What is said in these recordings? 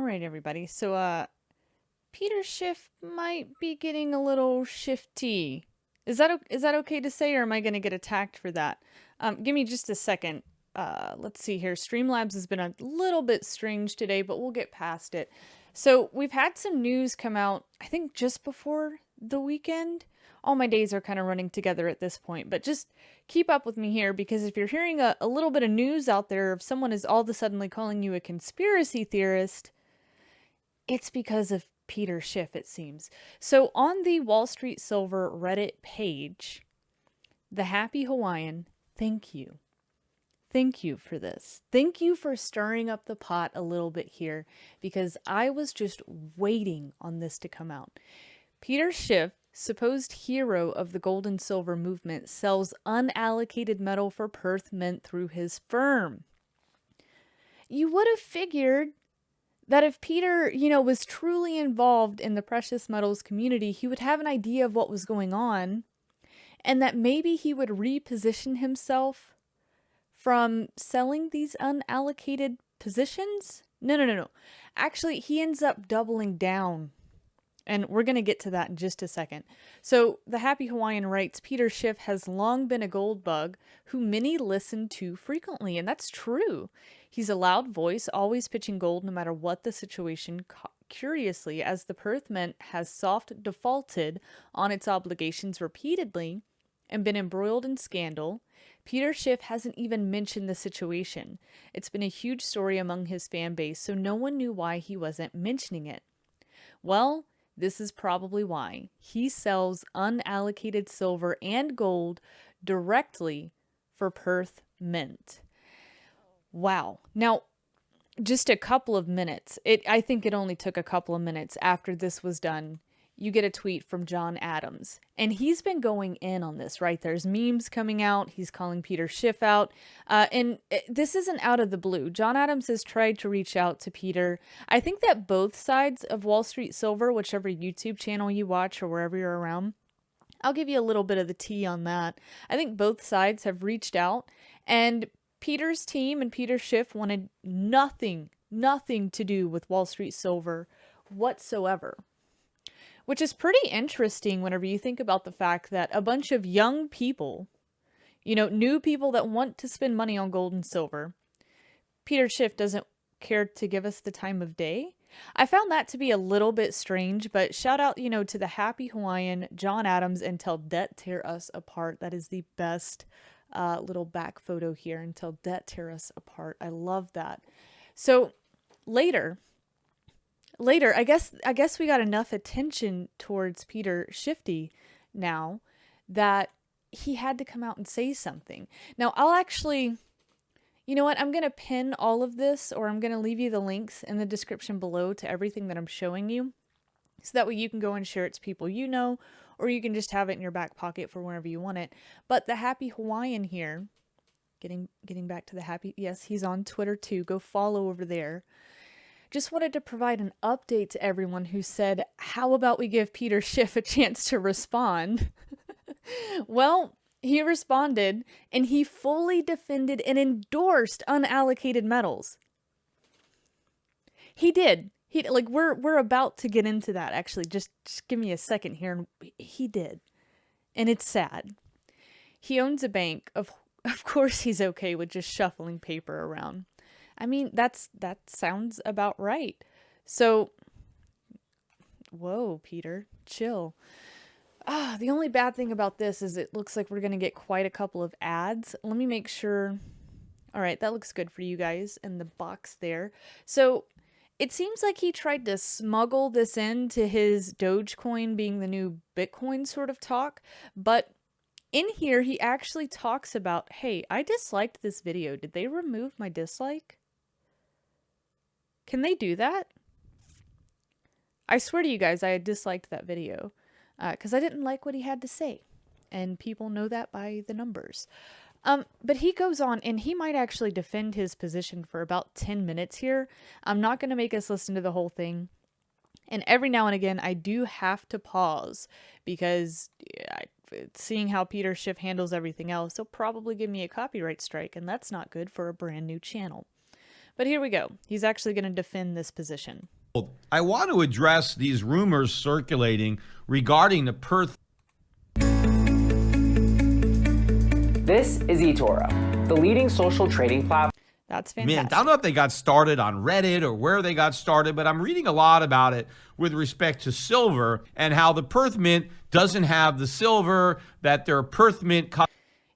right, everybody. So, Peter Schiff might be getting a little shifty. Is that okay to say, or am I going to get attacked for that? Give me just a second. Let's see here. Streamlabs has been a little bit strange today, but we'll get past it. So we've had some news come out, I think just before the weekend. All my days are kind of running together at this point, but just keep up with me here, because if you're hearing a little bit of news out there of someone is all of a sudden calling you a conspiracy theorist, it's because of Peter Schiff, it seems. So on the WallStreetSilver Reddit page, the Happy Hawaiian, thank you. Thank you for this. Thank you for stirring up the pot a little bit here, because I was just waiting on this to come out. Peter Schiff, supposed hero of the gold and silver movement, sells unallocated metal for Perth Mint through his firm. You would have figured that if Peter, was truly involved in the precious metals community, he would have an idea of what was going on, and that maybe he would reposition himself from selling these unallocated positions. No. Actually, he ends up doubling down. And we're going to get to that in just a second. So the Happy Hawaiian writes, Peter Schiff has long been a gold bug who many listen to frequently. And that's true. He's a loud voice, always pitching gold no matter what the situation. Curiously, as the Perth Mint has soft defaulted on its obligations repeatedly and been embroiled in scandal, Peter Schiff hasn't even mentioned the situation. It's been a huge story among his fan base, so no one knew why he wasn't mentioning it. Well, this is probably why. He sells unallocated silver and gold directly for Perth Mint. Wow. Now, just a couple of minutes. I think it only took a couple of minutes after this was done. You get a tweet from John Adams, and he's been going in on this, right? There's memes coming out. He's calling Peter Schiff out. This isn't out of the blue. John Adams has tried to reach out to Peter. I think that both sides of WallStreetSilver, whichever YouTube channel you watch or wherever you're around, I'll give you a little bit of the tea on that. I think both sides have reached out, and Peter's team and Peter Schiff wanted nothing to do with WallStreetSilver whatsoever. Which is pretty interesting whenever you think about the fact that a bunch of young people, new people that want to spend money on gold and silver, Peter Schiff doesn't care to give us the time of day. I found that to be a little bit strange, but shout out, to the Happy Hawaiian, John Adams, Until Debt Tear Us Apart. That is the best little back photo here, Until Debt Tear Us Apart. I love that. So later, I guess we got enough attention towards Peter Shifty now that he had to come out and say something. Now, I'll actually, you know what? I'm going to pin all of this, or I'm going to leave you the links in the description below to everything that I'm showing you. So that way you can go and share it to people you know, or you can just have it in your back pocket for whenever you want it. But the Happy Hawaiian here, getting back to the Happy, yes, he's on Twitter too. Go follow over there. Just wanted to provide an update to everyone who said, how about we give Peter Schiff a chance to respond? Well, he responded, and he fully defended and endorsed unallocated metals. He did. We're about to get into that, actually. Just give me a second here. And he did. And it's sad. He owns a bank. Of course he's okay with just shuffling paper around. I mean, that sounds about right. So, whoa, Peter, chill. The only bad thing about this is it looks like we're going to get quite a couple of ads. Let me make sure. All right, that looks good for you guys in the box there. So, it seems like he tried to smuggle this into his Dogecoin being the new Bitcoin sort of talk. But in here, he actually talks about, hey, I disliked this video. Did they remove my dislike? Can they do that? I swear to you guys, I had disliked that video because I didn't like what he had to say. And people know that by the numbers. But he goes on, and he might actually defend his position for about 10 minutes here. I'm not going to make us listen to the whole thing. And every now and again, I do have to pause because seeing how Peter Schiff handles everything else, he'll probably give me a copyright strike, and that's not good for a brand new channel. But here we go. He's actually going to defend this position. I want to address these rumors circulating regarding the Perth. This is eToro, the leading social trading platform. That's Mint. fantastic. I don't know if they got started on Reddit or where they got started, but I'm reading a lot about it with respect to silver and how the Perth Mint doesn't have the silver that their Perth Mint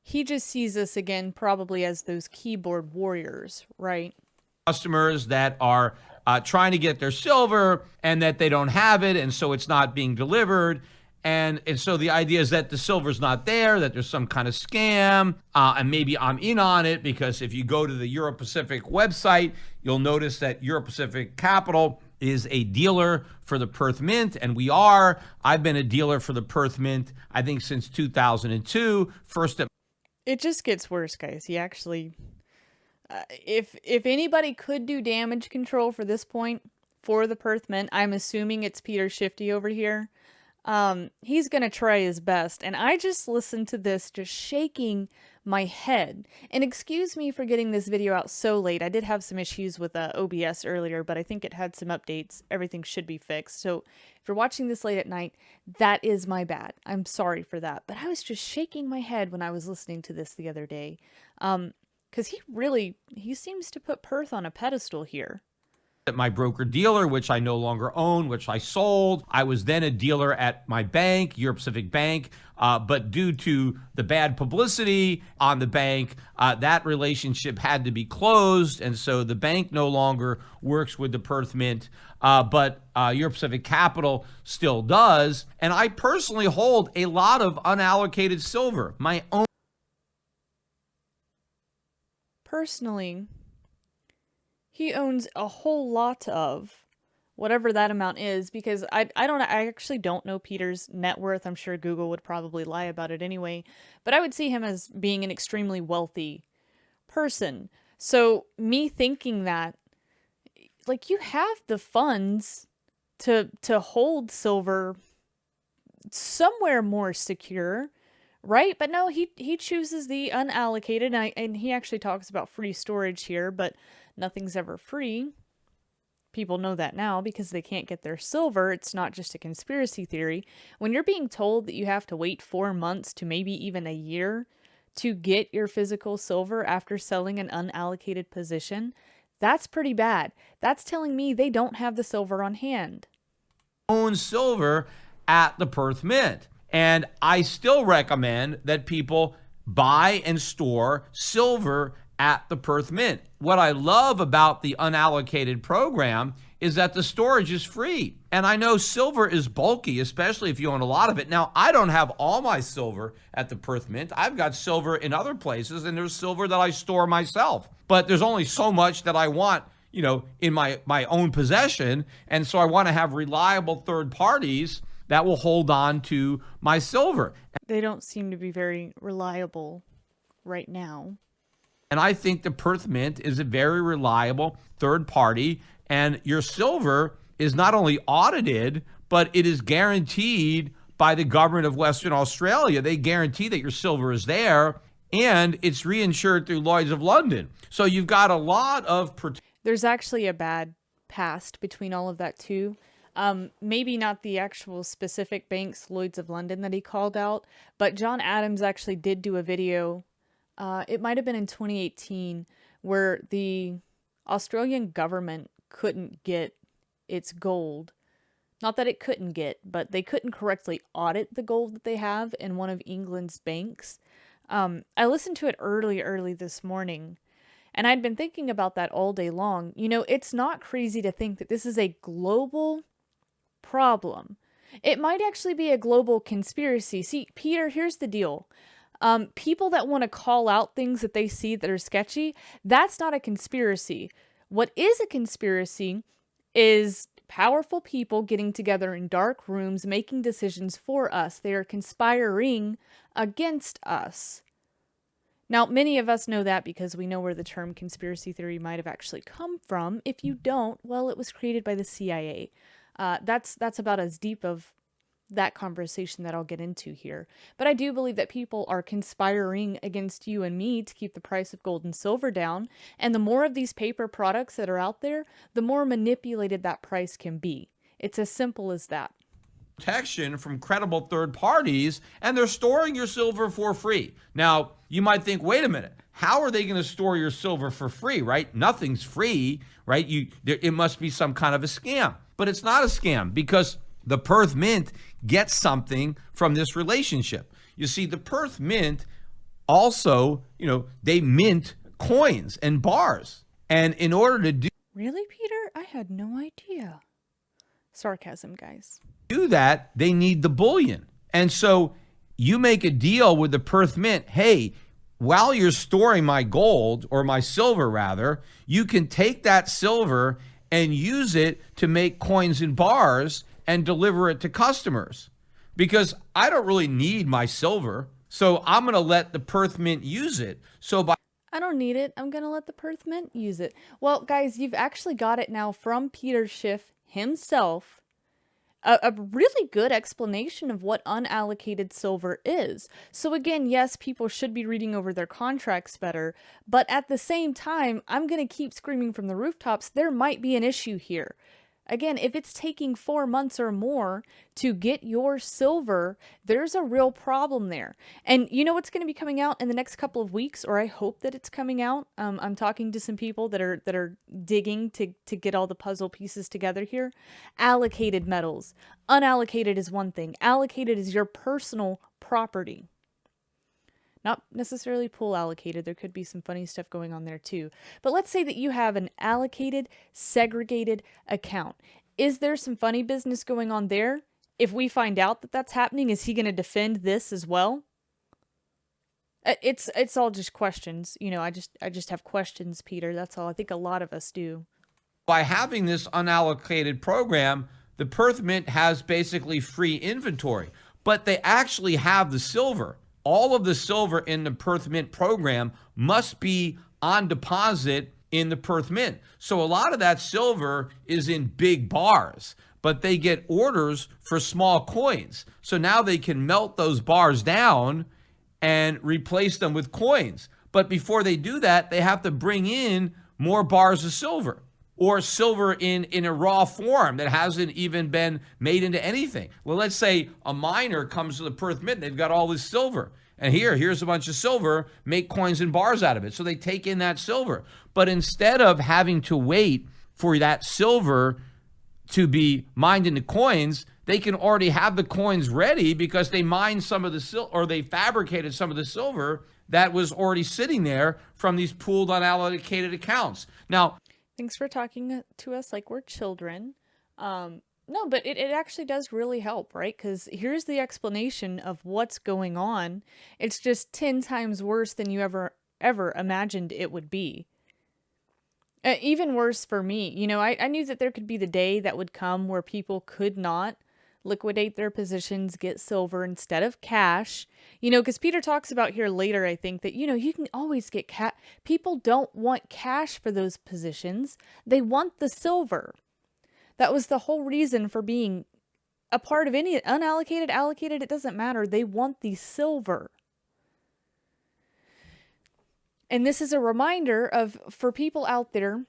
He just sees us again probably as those keyboard warriors, right? customers that are trying to get their silver and that they don't have it, and so it's not being delivered. And so the idea is that the silver's not there, that there's some kind of scam, and maybe I'm in on it because if you go to the Euro Pacific website, you'll notice that Euro Pacific Capital is a dealer for the Perth Mint, and we are. I've been a dealer for the Perth Mint, I think, since 2002. First at It just gets worse, guys. He actually, if anybody could do damage control for this point for the Perth Mint, I'm assuming it's Peter Shifty over here. He's gonna try his best, and I just listened to this just shaking my head. And excuse me for getting this video out so late. I did have some issues with OBS earlier, but I think it had some updates. Everything should be fixed. So if you're watching this late at night, that is my bad. I'm sorry for that. But I was just shaking my head when I was listening to this the other day. Because he seems to put Perth on a pedestal here. At my broker dealer, which I no longer own, which I sold. I was then a dealer at my bank, Euro Pacific Bank, but due to the bad publicity on the bank, that relationship had to be closed, and so the bank no longer works with the Perth Mint, but Euro Pacific Capital still does, and I personally hold a lot of unallocated silver, my own. Personally, he owns a whole lot of whatever that amount is, because I actually don't know Peter's net worth. I'm sure Google would probably lie about it anyway, but I would see him as being an extremely wealthy person. So me thinking that, like, you have the funds to hold silver somewhere more secure, right? But no, he chooses the unallocated, and he actually talks about free storage here, but nothing's ever free. People know that now because they can't get their silver. It's not just a conspiracy theory. When you're being told that you have to wait 4 months to maybe even a year to get your physical silver after selling an unallocated position, that's pretty bad. That's telling me they don't have the silver on hand. Own silver at the Perth Mint. And I still recommend that people buy and store silver at the Perth Mint. What I love about the unallocated program is that the storage is free. And I know silver is bulky, especially if you own a lot of it. Now, I don't have all my silver at the Perth Mint. I've got silver in other places, and there's silver that I store myself. But there's only so much that I want, in my own possession. And so I want to have reliable third parties that will hold on to my silver. They don't seem to be very reliable right now. And I think the Perth Mint is a very reliable third party. And your silver is not only audited, but it is guaranteed by the government of Western Australia. They guarantee that your silver is there, and it's reinsured through Lloyd's of London. So you've got a lot of protection. There's actually a bad past between all of that too. Maybe not the actual specific banks, Lloyd's of London, that he called out, but John Adams actually did do a video. It might have been in 2018, where the Australian government couldn't get its gold. Not that it couldn't get, but they couldn't correctly audit the gold that they have in one of England's banks. I listened to it early this morning, and I'd been thinking about that all day long. It's not crazy to think that this is a global problem. It might actually be a global conspiracy. See, Peter, here's the deal. People that want to call out things that they see that are sketchy, that's not a conspiracy. What is a conspiracy is powerful people getting together in dark rooms, making decisions for us. They are conspiring against us. Now, many of us know that because we know where the term conspiracy theory might have actually come from. If you don't, well, it was created by the CIA. That's about as deep of that conversation that I'll get into here. But I do believe that people are conspiring against you and me to keep the price of gold and silver down. And the more of these paper products that are out there, the more manipulated that price can be. It's as simple as that. Protection from credible third parties, and they're storing your silver for free. Now, you might think, wait a minute, how are they going to store your silver for free, right? Nothing's free, right? It must be some kind of a scam. But it's not a scam, because the Perth Mint gets something from this relationship. You see, the Perth Mint also, they mint coins and bars. And in order to Really, Peter? I had no idea. Sarcasm, guys. do that, they need the bullion. And so you make a deal with the Perth Mint. Hey, while you're storing my gold, or my silver rather, you can take that silver and use it to make coins and bars and deliver it to customers. Because I don't really need my silver, so I'm going to let the Perth Mint use it. I don't need it. I'm going to let the Perth Mint use it. Well, guys, you've actually got it now from Peter Schiff himself. A really good explanation of what unallocated silver is. So again, yes, people should be reading over their contracts better, but at the same time, I'm going to keep screaming from the rooftops, there might be an issue here. Again, if it's taking 4 months or more to get your silver, there's a real problem there. And you know what's going to be coming out in the next couple of weeks, or I hope that it's coming out. I'm talking to some people that are digging to get all the puzzle pieces together here. Allocated metals. Unallocated is one thing. Allocated is your personal property. Not necessarily pool allocated. There could be some funny stuff going on there too. But let's say that you have an allocated, segregated account. Is there some funny business going on there? If we find out that that's happening, is he going to defend this as well? It's all just questions. I just have questions, Peter. That's all. I think a lot of us do. By having this unallocated program, the Perth Mint has basically free inventory, but they actually have the silver. All of the silver in the Perth Mint program must be on deposit in the Perth Mint. So a lot of that silver is in big bars, but they get orders for small coins. So now they can melt those bars down and replace them with coins. But before they do that, they have to bring in more bars of silver, or silver in a raw form that hasn't even been made into anything. Well, let's say a miner comes to the Perth Mint, they've got all this silver, and here's a bunch of silver, make coins and bars out of it. So they take in that silver. But instead of having to wait for that silver to be mined into coins, they can already have the coins ready because they mined some of the silver, or they fabricated some of the silver that was already sitting there from these pooled unallocated accounts. Now, thanks for talking to us like we're children. No, but it actually does really help, right? Because here's the explanation of what's going on. It's just 10 times worse than you ever imagined it would be. Even worse for me. I knew that there could be the day that would come where people could not liquidate their positions, get silver instead of cash. Because Peter talks about here later, I think, that, you can always get cash. People don't want cash for those positions. They want the silver. That was the whole reason for being a part of any unallocated, allocated, it doesn't matter. They want the silver. And this is a reminder for people out there,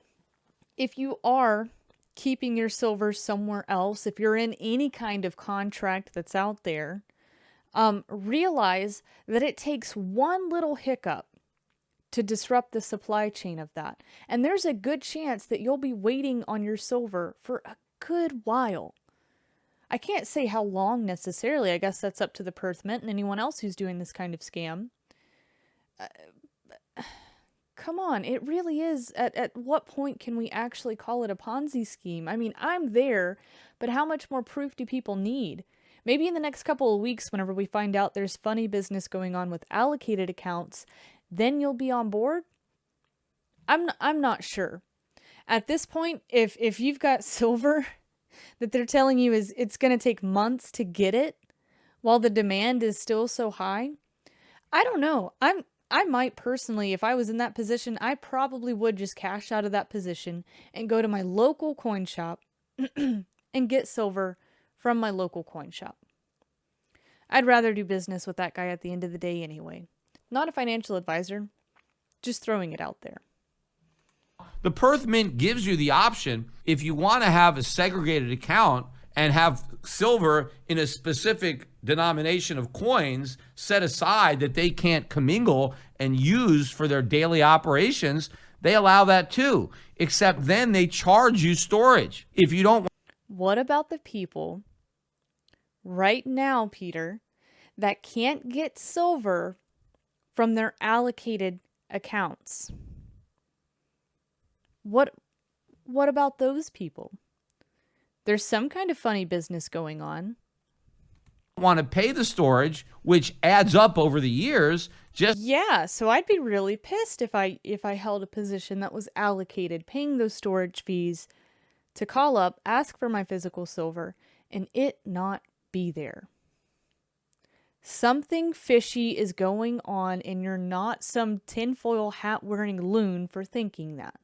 if you are keeping your silver somewhere else, if you're in any kind of contract that's out there, realize that it takes one little hiccup to disrupt the supply chain of that. And there's a good chance that you'll be waiting on your silver for a good while. I can't say how long necessarily. I guess that's up to the Perth Mint and anyone else who's doing this kind of scam. Come on, it really is. At what point can we actually call it a Ponzi scheme? I mean, I'm there, but how much more proof do people need? Maybe in the next couple of weeks, whenever we find out there's funny business going on with allocated accounts, then you'll be on board? I'm not sure. At this point, if you've got silver that they're telling you is it's going to take months to get it while the demand is still so high, I don't know. I might personally, if I was in that position, I probably would just cash out of that position and go to my local coin shop and get silver from my local coin shop. I'd rather do business with that guy at the end of the day anyway. Not a financial advisor, just throwing it out there. The Perth Mint gives you the option, if you want to have a segregated account and have silver in a specific denomination of coins set aside that they can't commingle and use for their daily operations, they allow that too. Except then they charge you storage. If you don't. What about the people right now, Peter, that can't get silver from their allocated accounts? What about those people? There's some kind of funny business going on. Want to pay the storage, which adds up over the years. Yeah, so I'd be really pissed if I held a position that was allocated, paying those storage fees to call up, ask for my physical silver, and it not be there. Something fishy is going on, and you're not some tinfoil hat wearing loon for thinking that.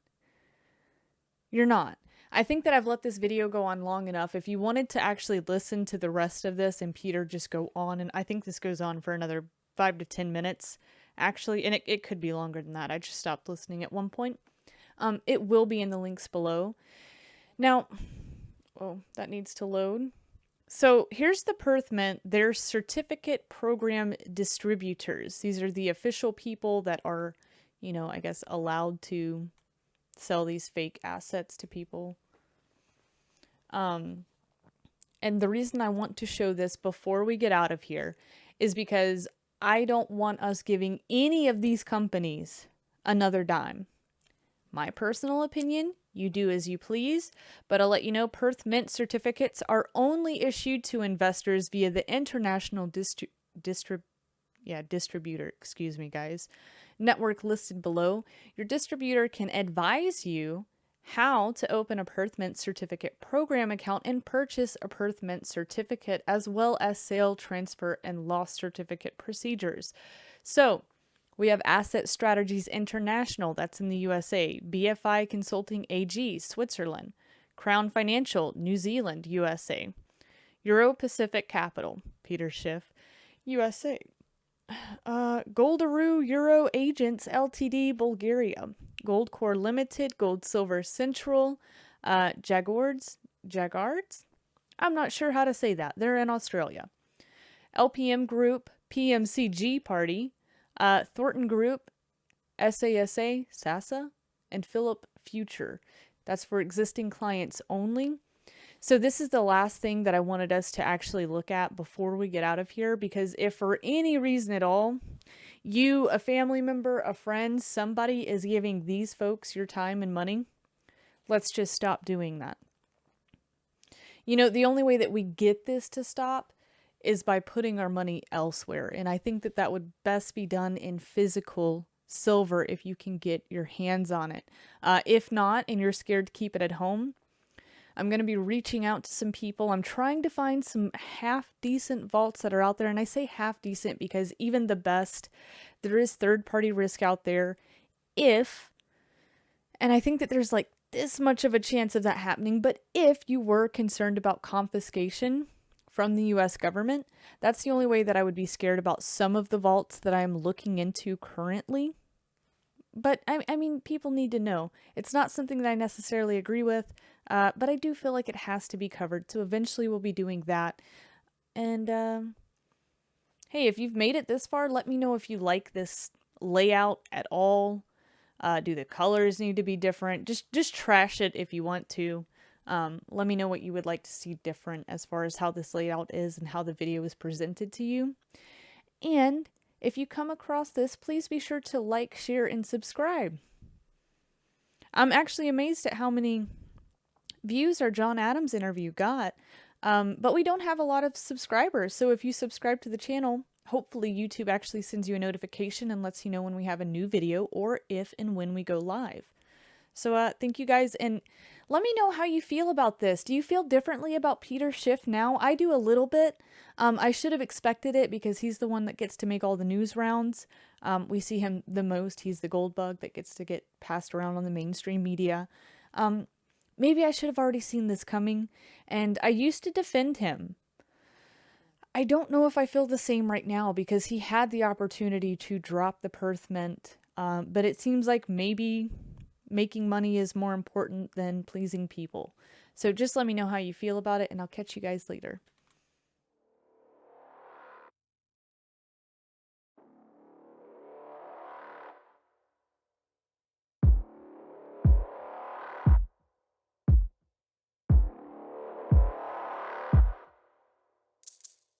You're not. I think that I've let this video go on long enough. If you wanted to actually listen to the rest of this and Peter just go on, and I think this goes on for another 5 to 10 minutes, actually, and it could be longer than that. I just stopped listening at one point. It will be in the links below. Now, oh, that needs to load. So here's the Perth Mint. They're certificate program distributors. These are the official people that are, I guess, allowed to sell these fake assets to people. And the reason I want to show this before we get out of here is because I don't want us giving any of these companies another dime. My personal opinion, you do as you please, but I'll let you know Perth Mint certificates are only issued to investors via the international distributor, network listed below. Your distributor can advise you how to open a Perth Mint certificate program account and purchase a Perth Mint certificate, as well as sale, transfer, and loss certificate procedures. So we have Asset Strategies International, that's in the USA, BFI Consulting AG, Switzerland, Crown Financial, New Zealand, USA, Euro Pacific Capital, Peter Schiff, USA, Goldaroo Euro Agents Ltd, Bulgaria, Goldcore Limited, Gold Silver Central, Jaguars? I'm not sure how to say that. They're in Australia. LPM Group, PMCG Party, Thornton Group, SASA, and Philip Future. That's for existing clients only. So this is the last thing that I wanted us to actually look at before we get out of here, because if for any reason at all, you, a family member, a friend, somebody is giving these folks your time and money, let's just stop doing that. The only way that we get this to stop is by putting our money elsewhere. And I think that that would best be done in physical silver if you can get your hands on it. If not, and you're scared to keep it at home, I'm going to be reaching out to some people. I'm trying to find some half-decent vaults that are out there. And I say half-decent because even the best, there is third-party risk out there. And I think that there's like this much of a chance of that happening, but if you were concerned about confiscation from the US government, that's the only way that I would be scared about some of the vaults that I'm looking into currently. But I mean, people need to know. It's not something that I necessarily agree with, but I do feel like it has to be covered. So eventually we'll be doing that. And hey, if you've made it this far, let me know if you like this layout at all. Do the colors need to be different? Just trash it if you want to. Let me know what you would like to see different as far as how this layout is and how the video is presented to you. And if you come across this, please be sure to like, share, and subscribe. I'm actually amazed at how many views our John Adams interview got, but we don't have a lot of subscribers. So if you subscribe to the channel, hopefully YouTube actually sends you a notification and lets you know when we have a new video or if and when we go live. So thank you guys, and let me know how you feel about this. Do you feel differently about Peter Schiff now? I do a little bit. I should have expected it because he's the one that gets to make all the news rounds. We see him the most. He's the gold bug that gets to get passed around on the mainstream media. Maybe I should have already seen this coming, and I used to defend him. I don't know if I feel the same right now because he had the opportunity to drop the Perth Mint, but it seems like maybe making money is more important than pleasing people. So just let me know how you feel about it, and I'll catch you guys later.